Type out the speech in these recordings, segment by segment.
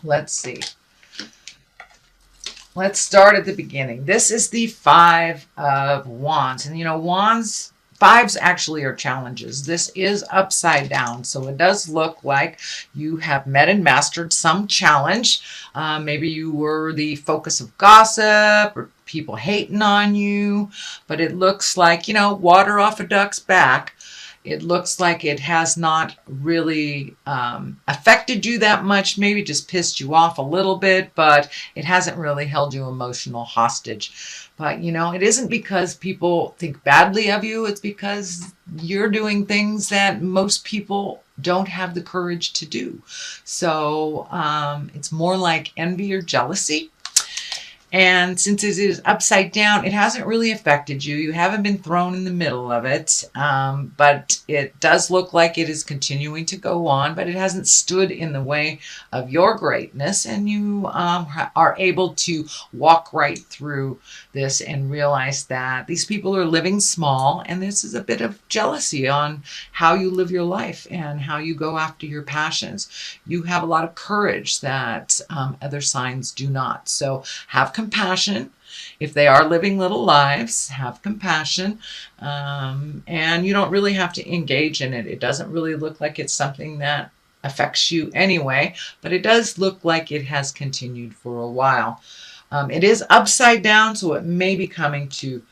Let's see. Let's start at the beginning. This is the Five of Wands. And you know, wands, fives actually are challenges. This is upside down. So it does look like you have met and mastered some challenge. Maybe you were the focus of gossip or people hating on you. But it looks like, you know, water off a duck's back. It looks like it has not really affected you that much, maybe just pissed you off a little bit, but it hasn't really held you emotional hostage. But, you know, it isn't because people think badly of you. It's because you're doing things that most people don't have the courage to do. So it's more like envy or jealousy. And since it is upside down, it hasn't really affected you. You haven't been thrown in the middle of it. But it does look like it is continuing to go on, but it hasn't stood in the way of your greatness. And you are able to walk right through this and realize that these people are living small. And this is a bit of jealousy on how you live your life and how you go after your passions. You have a lot of courage that other signs do not. So have compassion. If they are living little lives, have compassion. And you don't really have to engage in it. It doesn't really look like it's something that affects you anyway, but it does look like it has continued for a while. It is upside down, so it may be coming to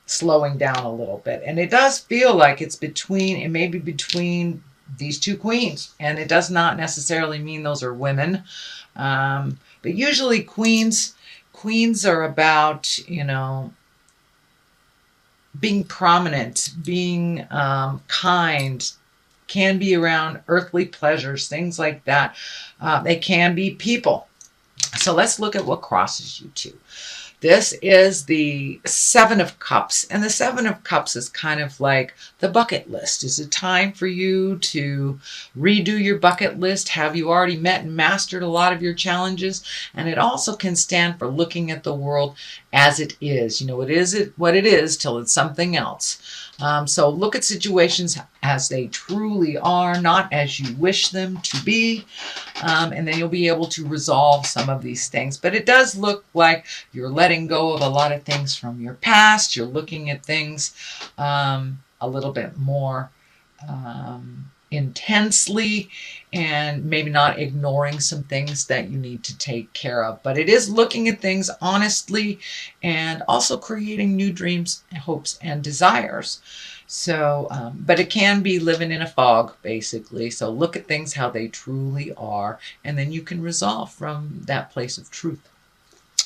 slowing down a little bit. And it does feel like it's between, it may be between these two queens. And it does not necessarily mean those are women. But usually queens are about, you know, being prominent, being kind, can be around earthly pleasures, things like that. They can be people. So let's look at what crosses you two. This is the Seven of Cups. And the Seven of Cups is kind of like the bucket list. Is it time for you to redo your bucket list? Have you already met and mastered a lot of your challenges? And it also can stand for looking at the world as it is. You know, it is what it is till it's something else. So look at situations as they truly are, not as you wish them to be. And then you'll be able to resolve some of these things. But it does look like you're letting go of a lot of things from your past. You're looking at things a little bit more intensely, and maybe not ignoring some things that you need to take care of. But it is looking at things honestly and also creating new dreams, hopes, and desires. So, but it can be living in a fog, basically. So look at things how they truly are, and then you can resolve from that place of truth.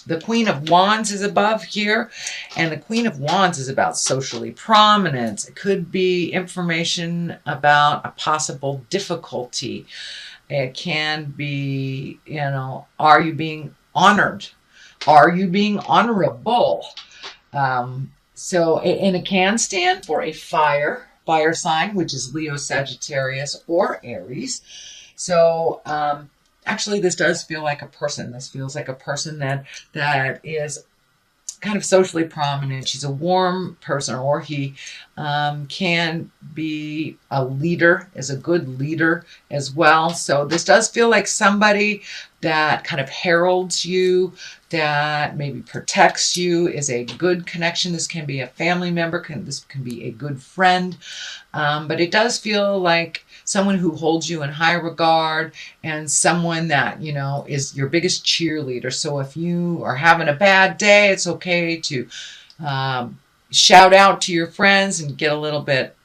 The Queen of Wands is above here, and the Queen of Wands is about socially prominence. It could be information about a possible difficulty. It can be, you know, are you being honored? Are you being honorable? And it can stand for a fire sign, which is Leo, Sagittarius, or Aries. So, actually, this does feel like a person. This feels like a person that is kind of socially prominent. She's a warm person, or he can be a leader, is a good leader as well. So this does feel like somebody that kind of heralds you, that maybe protects you, is a good connection. This can be a family member, this can be a good friend. But it does feel like someone who holds you in high regard, and someone that, you know, is your biggest cheerleader. So if you are having a bad day, it's okay to shout out to your friends and get a little bit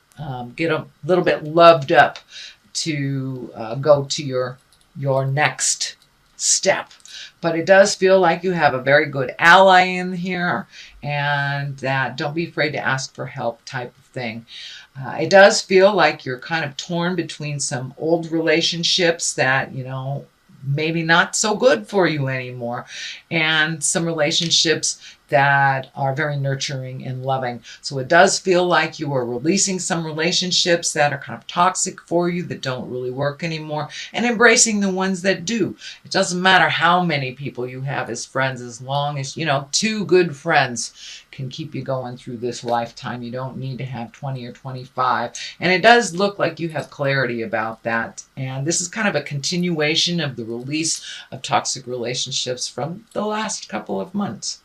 loved up to go to your next step. But it does feel like you have a very good ally in here, and that don't be afraid to ask for help type of thing. It does feel like you're kind of torn between some old relationships that, you know, maybe not so good for you anymore, and some relationships that are very nurturing and loving. So it does feel like you are releasing some relationships that are kind of toxic for you, that don't really work anymore, and embracing the ones that do. It doesn't matter how many people you have as friends, as long as, you know, 2 good friends can keep you going through this lifetime. You don't need to have 20 or 25. And it does look like you have clarity about that. And this is kind of a continuation of the release of toxic relationships from the last couple of months.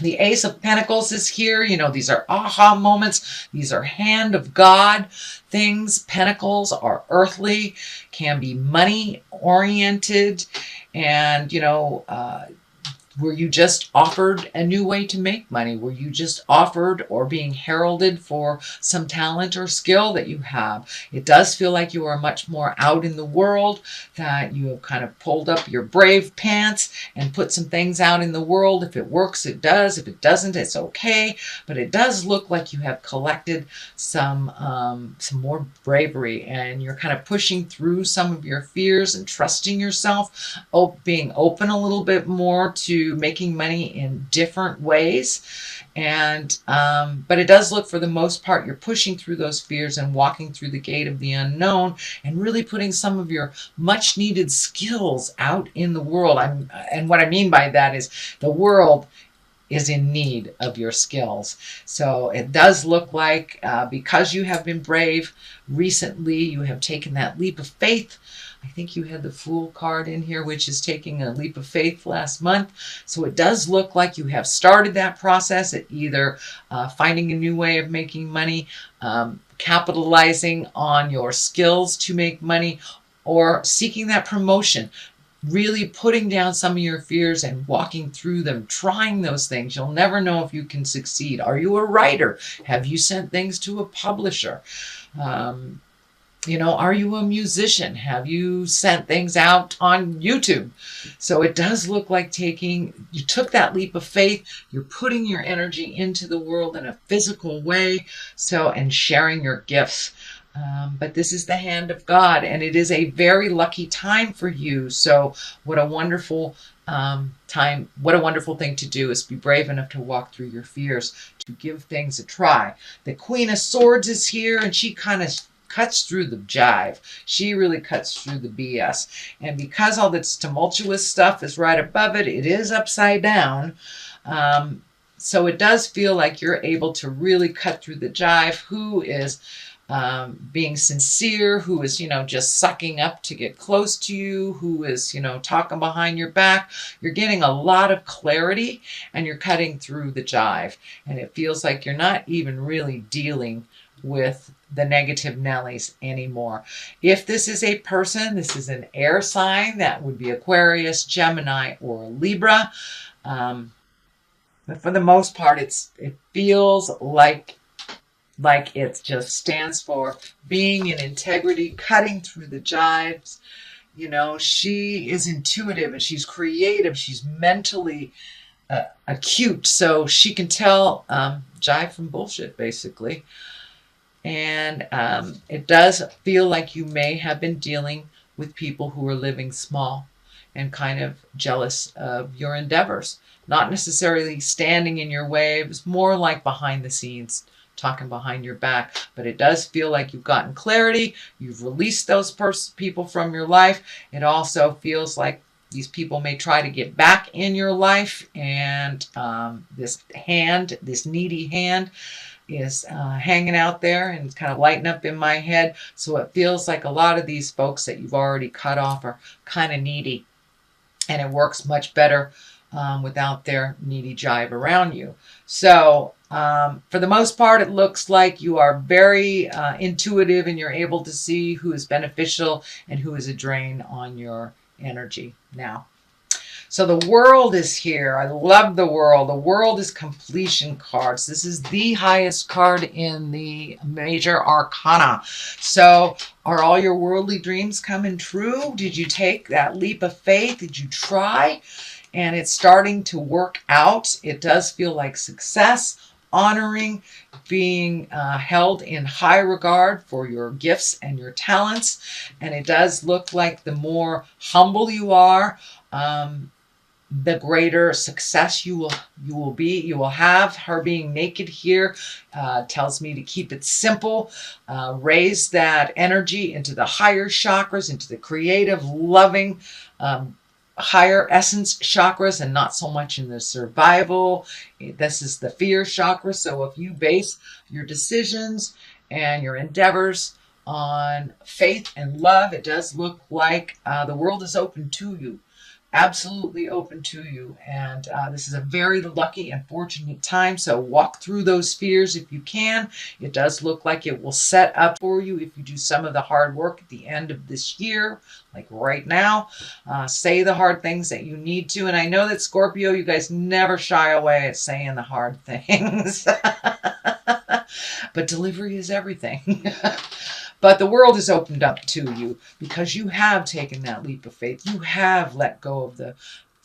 The Ace of Pentacles is here. You know, these are aha moments. These are hand of God things. Pentacles are earthly, can be money oriented, and, you know, were you just offered a new way to make money? Were you just offered or being heralded for some talent or skill that you have? It does feel like you are much more out in the world, that you have kind of pulled up your brave pants and put some things out in the world. If it works, it does. If it doesn't, it's okay. But it does look like you have collected some more bravery, and you're kind of pushing through some of your fears and trusting yourself, being open a little bit more to making money in different ways. And but it does look, for the most part, you're pushing through those fears and walking through the gate of the unknown, and really putting some of your much needed skills out in the world. And what I mean by that is the world is in need of your skills. So it does look like because you have been brave recently, you have taken that leap of faith. I think you had the Fool card in here, which is taking a leap of faith last month. So it does look like you have started that process at either finding a new way of making money, capitalizing on your skills to make money, or seeking that promotion. Really putting down some of your fears and walking through them, trying those things. You'll never know if you can succeed. Are you a writer? Have you sent things to a publisher? You know, are you a musician? Have you sent things out on YouTube? So it does look like you took that leap of faith. You're putting your energy into the world in a physical way. and sharing your gifts. But this is the hand of God, and it is a very lucky time for you. So what a wonderful time, what a wonderful thing to do, is be brave enough to walk through your fears, to give things a try. The Queen of Swords is here, and she kind of cuts through the jive. She really cuts through the BS. And because all this tumultuous stuff is right above it, it is upside down. So it does feel like you're able to really cut through the jive. Who is being sincere, who is, just sucking up to get close to you, who is, talking behind your back. You're getting a lot of clarity, and you're cutting through the jive. And it feels like you're not even really dealing with the negative Nellies anymore. If this is a person, this is an air sign. That would be Aquarius, Gemini, or Libra. But for the most part, it feels like it just stands for being in integrity, cutting through the jives. She is intuitive, and she's creative. She's mentally acute, so she can tell jive from bullshit, basically. And it does feel like you may have been dealing with people who are living small and kind of jealous of your endeavors. Not necessarily standing in your way. It was more like behind the scenes, talking behind your back. But it does feel like you've gotten clarity. You've released those people from your life. It also feels like these people may try to get back in your life. And this needy hand, is hanging out there and it's kind of lighting up in my head. So it feels like a lot of these folks that you've already cut off are kind of needy. And it works much better without their needy jive around you. So for the most part, it looks like you are very intuitive, and you're able to see who is beneficial and who is a drain on your energy now. So the World is here. I love the World. The World is completion cards. This is the highest card in the major arcana. So are all your worldly dreams coming true? Did you take that leap of faith? Did you try? And it's starting to work out. It does feel like success, honoring, being held in high regard for your gifts and your talents. And it does look like the more humble you are, the greater success you will have. Her being naked here tells me to keep it simple, raise that energy into the higher chakras, into the creative, loving, higher essence chakras, and not so much in the survival. This is the fear chakra. So if you base your decisions and your endeavors on faith and love, it does look like the world is open to you. Absolutely open to you. And this is a very lucky and fortunate time. So walk through those fears if you can. It does look like it will set up for you if you do some of the hard work at the end of this year, like right now. Say the hard things that you need to. And I know that Scorpio, you guys never shy away at saying the hard things. But delivery is everything. But the world is opened up to you because you have taken that leap of faith. You have let go of the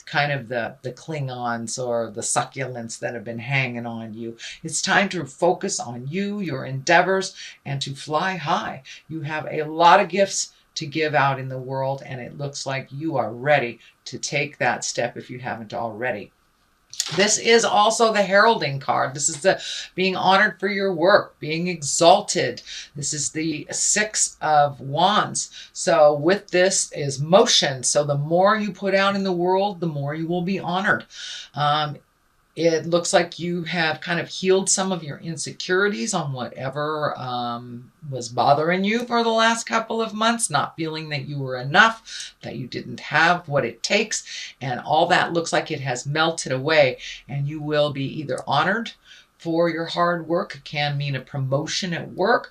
kind of the Klingons or the succulents that have been hanging on you. It's time to focus on you, your endeavors, and to fly high. You have a lot of gifts to give out in the world, and it looks like you are ready to take that step if you haven't already. This is also the heralding card. This is the being honored for your work, being exalted. This is the 6 of Wands. So with this is motion. So the more you put out in the world, the more you will be honored. It looks like you have kind of healed some of your insecurities on whatever was bothering you for the last couple of months, not feeling that you were enough, that you didn't have what it takes. And all that looks like it has melted away, and you will be either honored for your hard work. It can mean a promotion at work.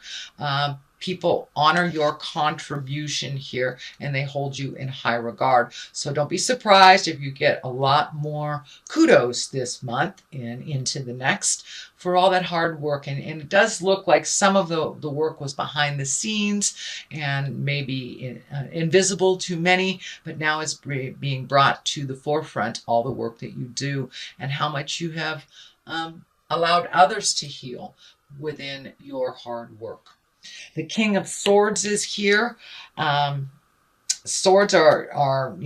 People honor your contribution here, and they hold you in high regard. So don't be surprised if you get a lot more kudos this month and into the next for all that hard work. And it does look like some of the work was behind the scenes and maybe invisible to many, but now it's being brought to the forefront, all the work that you do and how much you have allowed others to heal within your hard work. The King of Swords is here. Swords are,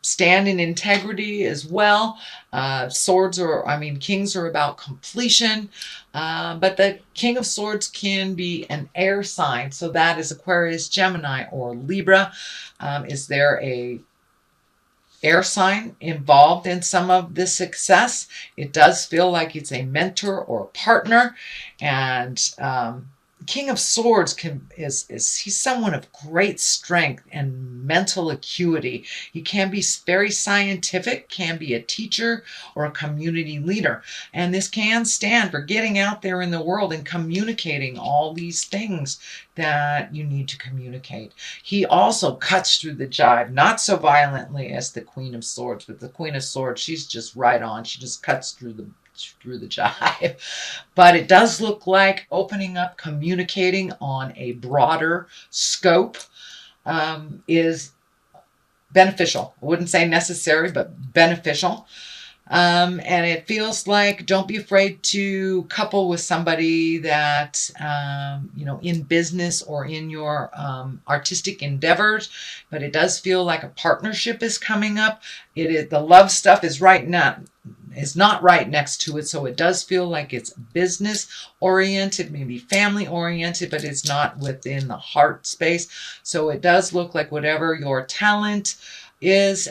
stand in integrity as well. Kings are about completion. But the King of Swords can be an air sign. So that is Aquarius, Gemini, or Libra. Is there a air sign involved in some of this success? It does feel like it's a mentor or a partner. And King of Swords he's someone of great strength and mental acuity. He can be very scientific, can be a teacher or a community leader. And this can stand for getting out there in the world and communicating all these things that you need to communicate. He also cuts through the jive, not so violently as the Queen of Swords, but the Queen of Swords, she's just right on. She just cuts through the jive. But it does look like opening up, communicating on a broader scope is beneficial. I wouldn't say necessary, but beneficial. And it feels like don't be afraid to couple with somebody that, in business or in your artistic endeavors, but it does feel like a partnership is coming up. The love stuff is not right next to it. So it does feel like it's business oriented, maybe family oriented, but it's not within the heart space. So it does look like whatever your talent is,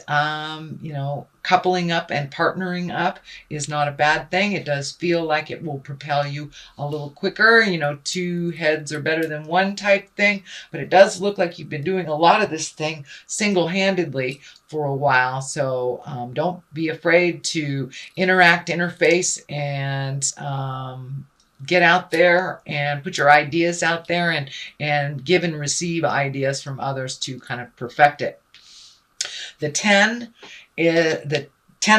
coupling up and partnering up is not a bad thing. It does feel like it will propel you a little quicker, two heads are better than one type thing, but it does look like you've been doing a lot of this thing single-handedly for a while. So don't be afraid to interface, and get out there and put your ideas out there and give and receive ideas from others to kind of perfect it. The 10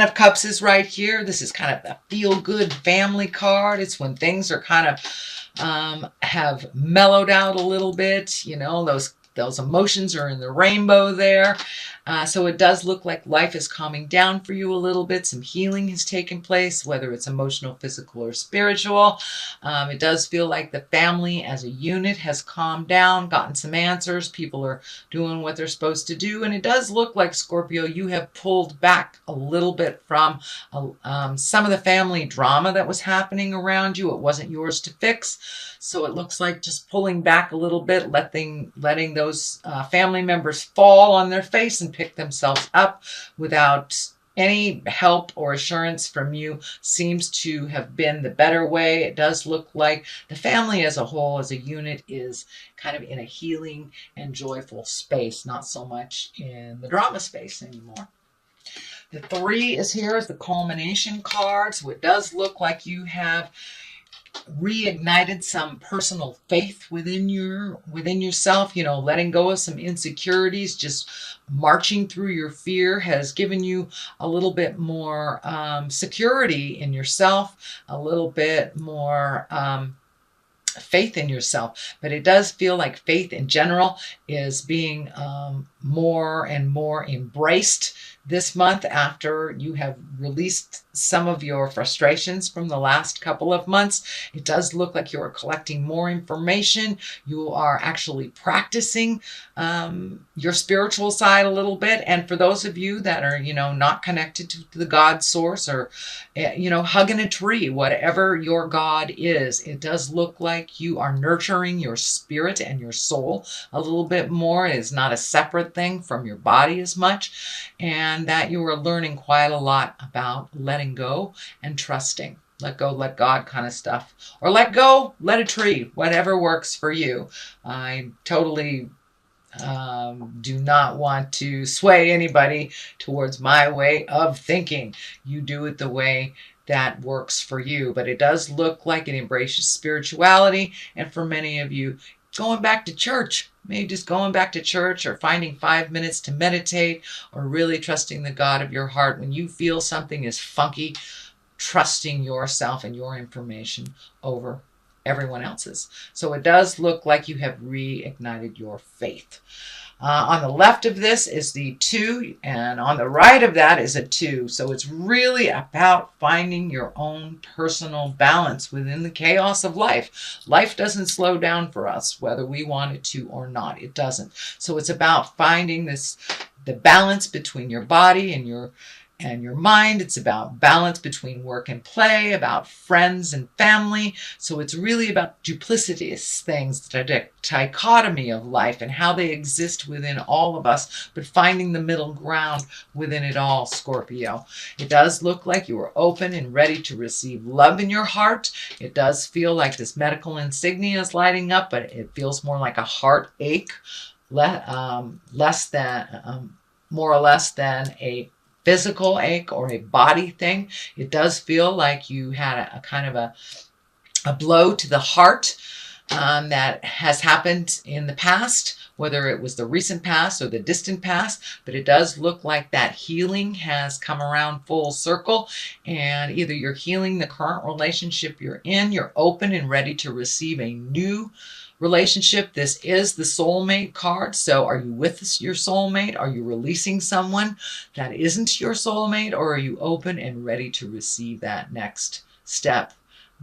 of Cups is right here. This is kind of a feel-good family card. It's when things are kind of have mellowed out a little bit. Those those emotions are in the rainbow there. So it does look like life is calming down for you a little bit. Some healing has taken place, whether it's emotional, physical, or spiritual. It does feel like the family as a unit has calmed down, gotten some answers. People are doing what they're supposed to do. And it does look like, Scorpio, you have pulled back a little bit from some of the family drama that was happening around you. It wasn't yours to fix. So it looks like just pulling back a little bit, letting those family members fall on their face and pick themselves up without any help or assurance from you seems to have been the better way. It does look like the family as a whole, as a unit, is kind of in a healing and joyful space, not so much in the drama space anymore. The 3 is here as the culmination card. So it does look like you have reignited some personal faith within yourself, letting go of some insecurities. Just marching through your fear has given you a little bit more security in yourself, a little bit more faith in yourself. But it does feel like faith in general is being more and more embraced this month, after you have released some of your frustrations from the last couple of months. It does look like you are collecting more information. You are actually practicing your spiritual side a little bit. And for those of you that are, not connected to the God source, or, hugging a tree, whatever your God is, it does look like you are nurturing your spirit and your soul a little bit more. It is not a separate thing from your body as much. And that you are learning quite a lot about letting go and trusting. Let go, let God kind of stuff. Or let go, let a tree, whatever works for you. I totally do not want to sway anybody towards my way of thinking. You do it the way that works for you. But it does look like it embraces spirituality. And for many of you, going back to church, maybe just going back to church, or finding 5 minutes to meditate, or really trusting the God of your heart when you feel something is funky, trusting yourself and your information over everyone else's. So it does look like you have reignited your faith. On the left of this is the 2, and on the right of that is a 2. So it's really about finding your own personal balance within the chaos of life. Life doesn't slow down for us, whether we want it to or not. It doesn't. So it's about finding the balance between your body and your mind. It's about balance between work and play, about friends and family. So it's really about duplicitous things, the dichotomy of life and how they exist within all of us, but finding the middle ground within it all, Scorpio. It does look like you are open and ready to receive love in your heart. It does feel like this medical insignia is lighting up, but it feels more like a heartache, more or less than a physical ache or a body thing. It does feel like you had a kind of a blow to the heart that has happened in the past, whether it was the recent past or the distant past. But it does look like that healing has come around full circle, and either you're healing the current relationship you're in, you're open and ready to receive a new relationship. This is the soulmate card. So are you with your soulmate? Are you releasing someone that isn't your soulmate? Or are you open and ready to receive that next step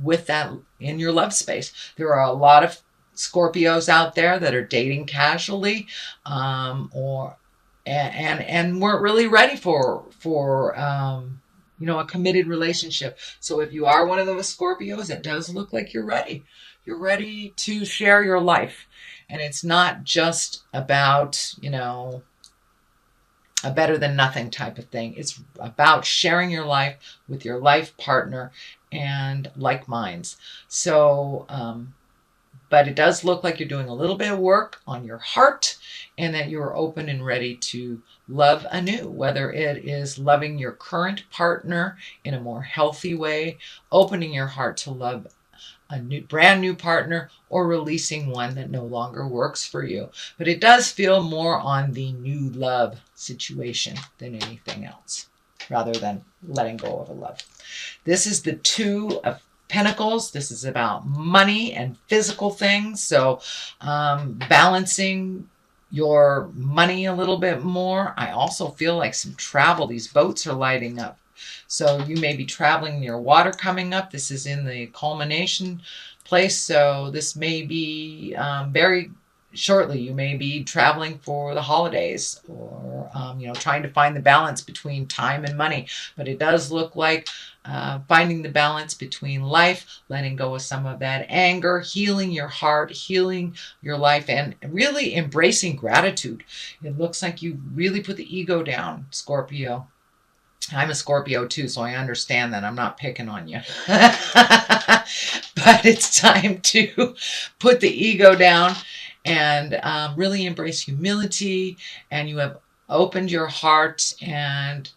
with that in your love space? There are a lot of Scorpios out there that are dating casually, and weren't really ready for a committed relationship. So if you are one of those Scorpios, it does look like you're ready. You're ready to share your life. And it's not just about, a better than nothing type of thing. It's about sharing your life with your life partner and like minds. So, but it does look like you're doing a little bit of work on your heart, and that you're open and ready to love anew, whether it is loving your current partner in a more healthy way, opening your heart to love a brand new partner, or releasing one that no longer works for you. But it does feel more on the new love situation than anything else, rather than letting go of a love. This is the 2 of Pentacles. This is about money and physical things. So balancing your money a little bit more. I also feel like some travel. These boats are lighting up. So you may be traveling near water coming up. This is in the culmination place. So this may be very shortly. You may be traveling for the holidays, or trying to find the balance between time and money. But it does look like finding the balance between life, letting go of some of that anger, healing your heart, healing your life, and really embracing gratitude. It looks like you really put the ego down, Scorpio. I'm a Scorpio too, so I understand that. I'm not picking on you. But it's time to put the ego down and really embrace humility. And you have opened your heart, and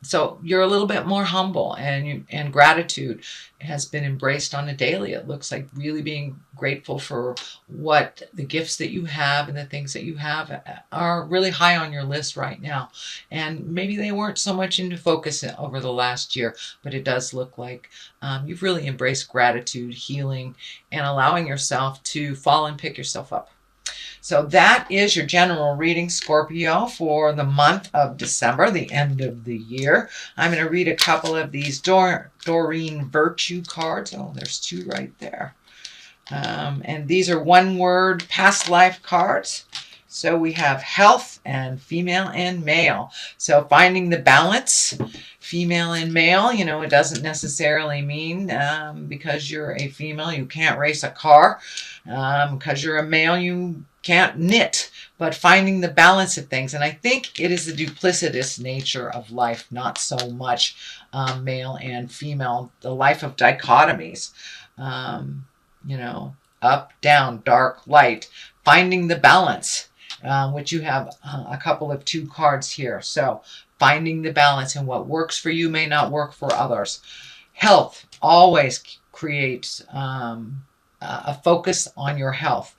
so you're a little bit more humble, and gratitude has been embraced on a daily. It looks like really being grateful for what the gifts that you have and the things that you have are really high on your list right now. And maybe they weren't so much into focus over the last year, but it does look like you've really embraced gratitude, healing, and allowing yourself to fall and pick yourself up. So that is your general reading, Scorpio, for the month of December, the end of the year. I'm going to read a couple of these Doreen Virtue cards. Oh, there's two right there. And these are one-word past life cards. So we have health and female and male. So finding the balance, female and male, it doesn't necessarily mean because you're a female you can't race a car. Because you're a male you can't knit, but finding the balance of things. And I think it is the duplicitous nature of life, not so much male and female, the life of dichotomies, up, down, dark, light, finding the balance, which you have a couple of two cards here. So finding the balance, and what works for you may not work for others. Health always creates a focus on your health.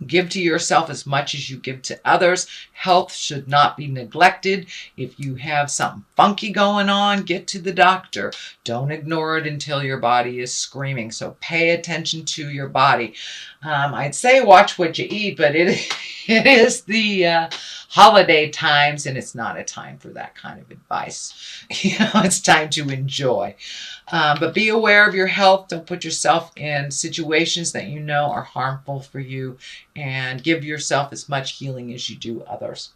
Give to yourself as much as you give to others. Health should not be neglected. If you have something funky going on, get to the doctor. Don't ignore it until your body is screaming. So pay attention to your body. I'd say watch what you eat, but it is the holiday times, and it's not a time for that kind of advice. It's time to enjoy. But be aware of your health. Don't put yourself in situations that you know are harmful for you, and give yourself as much healing as you do others.